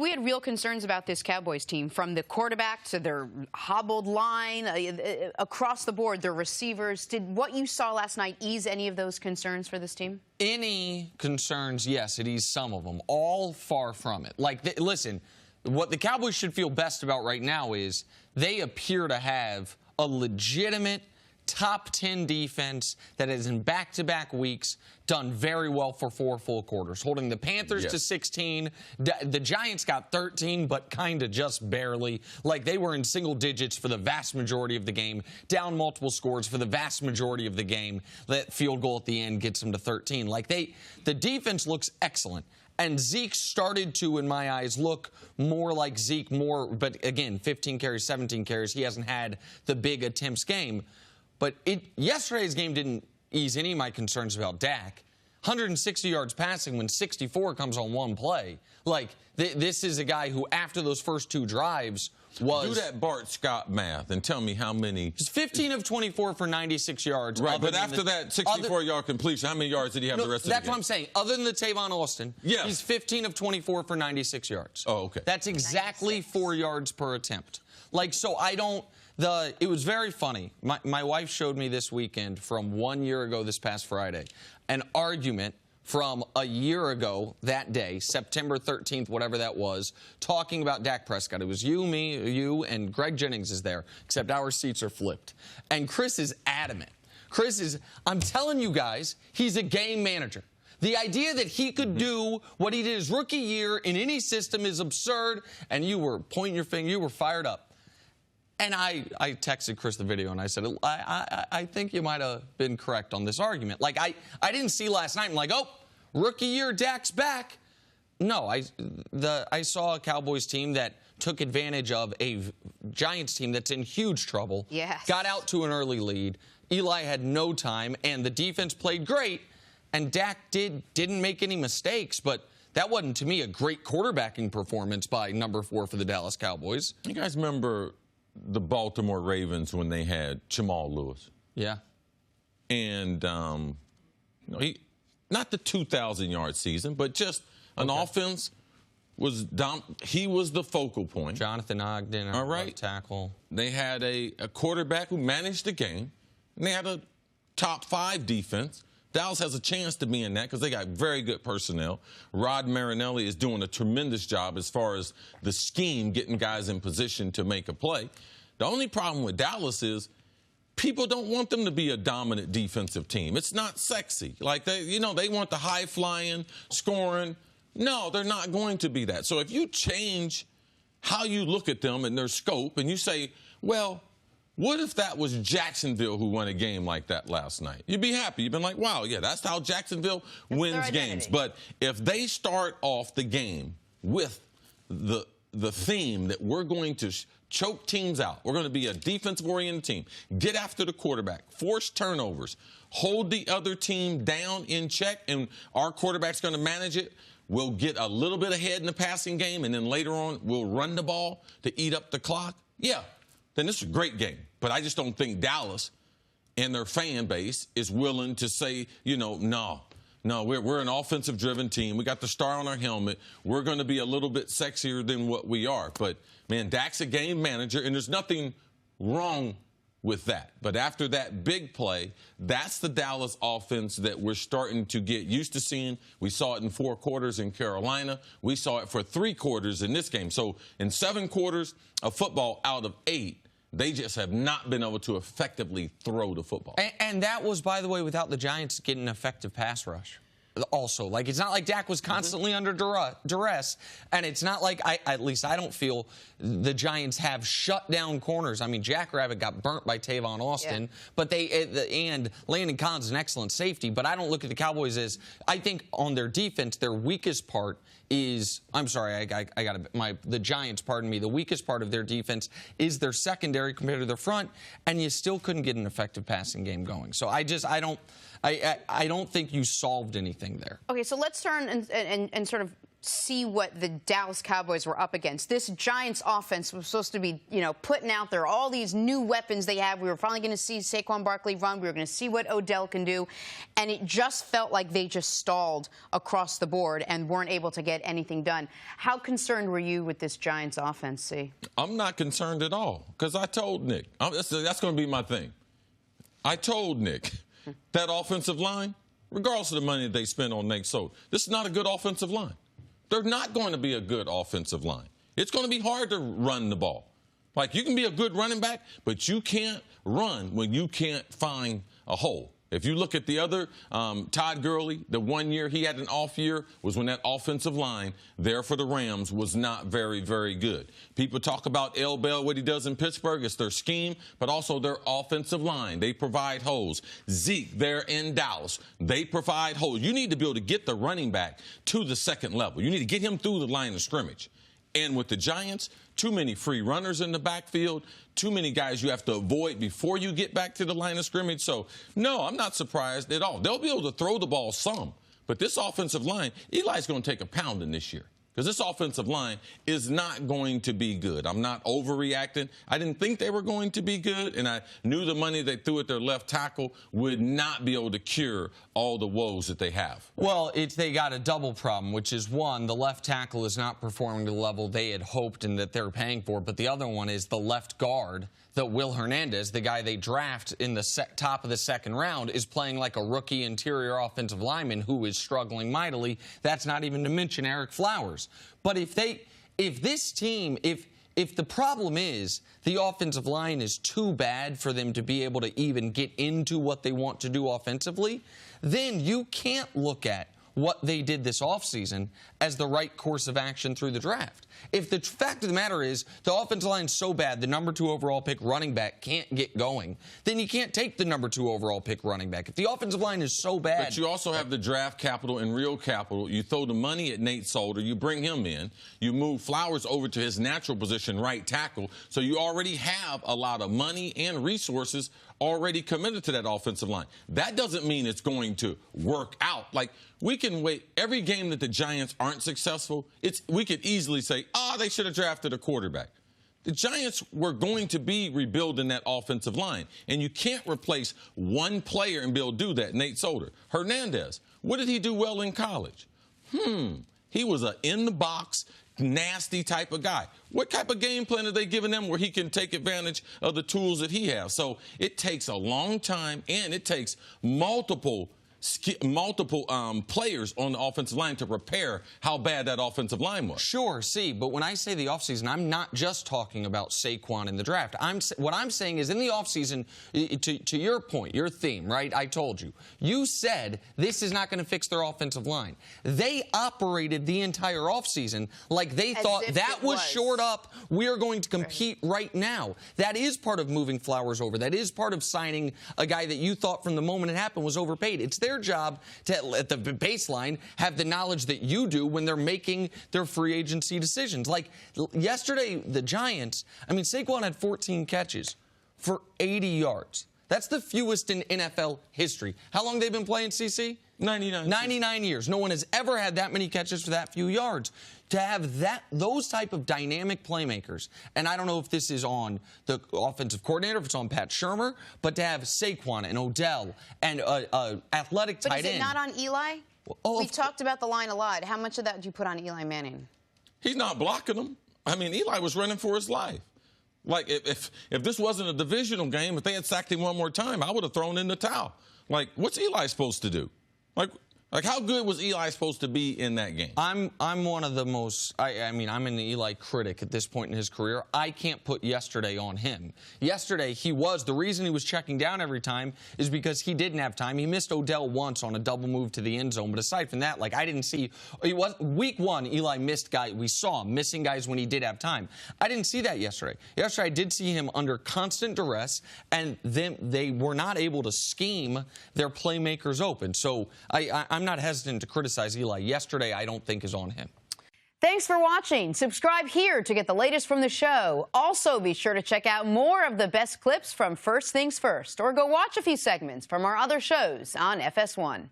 We had real concerns about this Cowboys team, from the quarterback to their hobbled line, across the board, their receivers. Did what you saw last night ease any of those concerns for this team? Any concerns, yes, it eased some of them. All far from it. Like, listen, what the Cowboys should feel best about right now is they appear to have a legitimate top 10 defense that has in back-to-back weeks done very well for 4 full quarters, holding the Panthers to 16. The Giants got 13, but kind of just barely. Like, they were in single digits for the vast majority of the game, down multiple scores for the vast majority of the game. That field goal at the end gets them to 13. Like, the defense looks excellent. And Zeke started to, in my eyes, look more like Zeke, but again, 15 carries, 17 carries. He hasn't had the big attempts game. But yesterday's game didn't ease any of my concerns about Dak. 160 yards passing when 64 comes on one play. Like, this is a guy who, after those first 2 drives, was... Do that Bart Scott math and tell me how many... He's 15 of 24 for 96 yards. Right, but after that 64-yard completion, how many yards did he have the rest of the game? That's what I'm saying. Other than the Tavon Austin, he's 15 of 24 for 96 yards. Oh, okay. That's exactly 96. 4 yards per attempt. Like, so I don't... It was very funny. My wife showed me this weekend from 1 year ago this past Friday, an argument from a year ago that day, September 13th, whatever that was, talking about Dak Prescott. It was you, me, you, and Greg Jennings is there, except our seats are flipped. And Chris is adamant. I'm telling you guys, he's a game manager. The idea that he could do what he did his rookie year in any system is absurd, and you were pointing your finger, you were fired up. And I texted Chris the video, and I said, I think you might have been correct on this argument. Like, I didn't see last night, I'm like, oh, rookie year, Dak's back. No, I saw a Cowboys team that took advantage of a Giants team that's in huge trouble. Yes. Got out to an early lead. Eli had no time, and the defense played great, and Dak didn't make any mistakes, but that wasn't, to me, a great quarterbacking performance by number 4 for the Dallas Cowboys. You guys remember the Baltimore Ravens when they had Jamal Lewis? Yeah. And, not the 2,000-yard season, but just an offense was he was the focal point. Jonathan Ogden, our left tackle. They had a quarterback who managed the game, and they had a top 5 defense. Dallas has a chance to be in that because they got very good personnel. Rod Marinelli is doing a tremendous job as far as the scheme, getting guys in position to make a play. The only problem with Dallas is people don't want them to be a dominant defensive team. It's not sexy. Like, they want the high-flying, scoring. No, they're not going to be that. So if you change how you look at them and their scope and you say, well, what if that was Jacksonville who won a game like that last night? You'd be happy. You'd been like, wow, yeah, that's how Jacksonville wins games. But if they start off the game with the theme that we're going to choke teams out, we're going to be a defensive-oriented team, get after the quarterback, force turnovers, hold the other team down in check, and our quarterback's going to manage it, we'll get a little bit ahead in the passing game, and then later on we'll run the ball to eat up the clock. Yeah, then this is a great game. But I just don't think Dallas and their fan base is willing to say, no, we're an offensive-driven team. We got the star on our helmet. We're going to be a little bit sexier than what we are. But, man, Dak's a game manager, and there's nothing wrong with that. But after that big play, that's the Dallas offense that we're starting to get used to seeing. We saw it in 4 quarters in Carolina. We saw it for 3 quarters in this game. So in 7 quarters of football out of 8, they just have not been able to effectively throw the football. And that was, by the way, without the Giants getting an effective pass rush. Also, like, it's not like Dak was constantly under duress, and it's not like, at least I don't feel the Giants have shut down corners. I mean, Jackrabbit got burnt by Tavon Austin, but and Landon Collins is an excellent safety, but I don't look at the Cowboys as, I think on their defense, their weakest part is, I'm sorry, the Giants, pardon me, the weakest part of their defense is their secondary compared to their front, and you still couldn't get an effective passing game going. So I don't think you solved anything there. Okay, so let's turn and sort of see what the Dallas Cowboys were up against. This Giants offense was supposed to be, putting out there all these new weapons they have. We were finally going to see Saquon Barkley run. We were going to see what Odell can do. And it just felt like they just stalled across the board and weren't able to get anything done. How concerned were you with this Giants offense, C? I'm not concerned at all, because I told Nick. That's going to be my thing. I told Nick that offensive line, regardless of the money that they spend on Nate Solder, this is not a good offensive line. They're not going to be a good offensive line. It's going to be hard to run the ball. Like, you can be a good running back, but you can't run when you can't find a hole. If you look at the other, Todd Gurley, the 1 year he had an off year was when that offensive line there for the Rams was not very, very good. People talk about L. Bell, what he does in Pittsburgh. It's their scheme, but also their offensive line. They provide holes. Zeke there in Dallas, they provide holes. You need to be able to get the running back to the second level. You need to get him through the line of scrimmage. And with the Giants, too many free runners in the backfield, too many guys you have to avoid before you get back to the line of scrimmage. So, no, I'm not surprised at all. They'll be able to throw the ball some. But this offensive line, Eli's going to take a pounding this year, because this offensive line is not going to be good. I'm not overreacting. I didn't think they were going to be good, and I knew the money they threw at their left tackle would not be able to cure all the woes that they have. Well, they got a double problem, which is, one, the left tackle is not performing to the level they had hoped and that they're paying for, but the other one is the left guard, that Will Hernandez, the guy they draft in the top of the second round, is playing like a rookie interior offensive lineman who is struggling mightily. That's not even to mention Eric Flowers. But if the problem is the offensive line is too bad for them to be able to even get into what they want to do offensively, then you can't look at what they did this offseason as the right course of action through the draft. If the fact of the matter is the offensive line is so bad, the number 2 overall pick running back can't get going, then you can't take the number 2 overall pick running back. If the offensive line is so bad. But you also have the draft capital and real capital. You throw the money at Nate Solder, you bring him in, you move Flowers over to his natural position, right tackle, so you already have a lot of money and resources already committed to that offensive line. That doesn't mean it's going to work out. Like, we can wait. Every game that the Giants aren't successful, we could easily say, they should have drafted a quarterback. The Giants were going to be rebuilding that offensive line, and you can't replace one player and be able to do that. Nate Solder. Hernandez, what did he do well in college? He was an in-the-box, nasty type of guy. What type of game plan are they giving them where he can take advantage of the tools that he has? So it takes a long time, and it takes multiple players on the offensive line to repair how bad that offensive line was. Sure, but when I say the offseason, I'm not just talking about Saquon in the draft. What I'm saying is in the offseason, to your point, your theme, right? I told you. You said this is not going to fix their offensive line. They operated the entire offseason like they thought that was shored up. We are going to compete right now. That is part of moving Flowers over. That is part of signing a guy that you thought from the moment it happened was overpaid. It's their job to, at the baseline, have the knowledge that you do when they're making their free agency decisions. Like yesterday, the Giants, Saquon had 14 catches for 80 yards. That's the fewest in NFL history. How long they've been playing, CC? 99 years. No one has ever had that many catches for that few yards. To have those type of dynamic playmakers, and I don't know if this is on the offensive coordinator, if it's on Pat Shurmur, but to have Saquon and Odell and athletic tight end. But is it not on Eli? We've talked about the line a lot. How much of that did you put on Eli Manning? He's not blocking them. Eli was running for his life. Like, if this wasn't a divisional game, if they had sacked him one more time, I would have thrown in the towel. Like, what's Eli supposed to do? Like, how good was Eli supposed to be in that game? I'm one of the most, I'm an Eli critic at this point in his career. I can't put yesterday on him. Yesterday, the reason he was checking down every time is because he didn't have time. He missed Odell once on a double move to the end zone. But aside from that, I didn't see, week 1, Eli missed guys. We saw him missing guys when he did have time. I didn't see that yesterday. Yesterday, I did see him under constant duress, and they were not able to scheme their playmakers open. So I'm not hesitant to criticize Eli. Yesterday, I don't think is on him. Thanks for watching. Subscribe here to get the latest from the show. Also, be sure to check out more of the best clips from First Things First, or go watch a few segments from our other shows on FS1.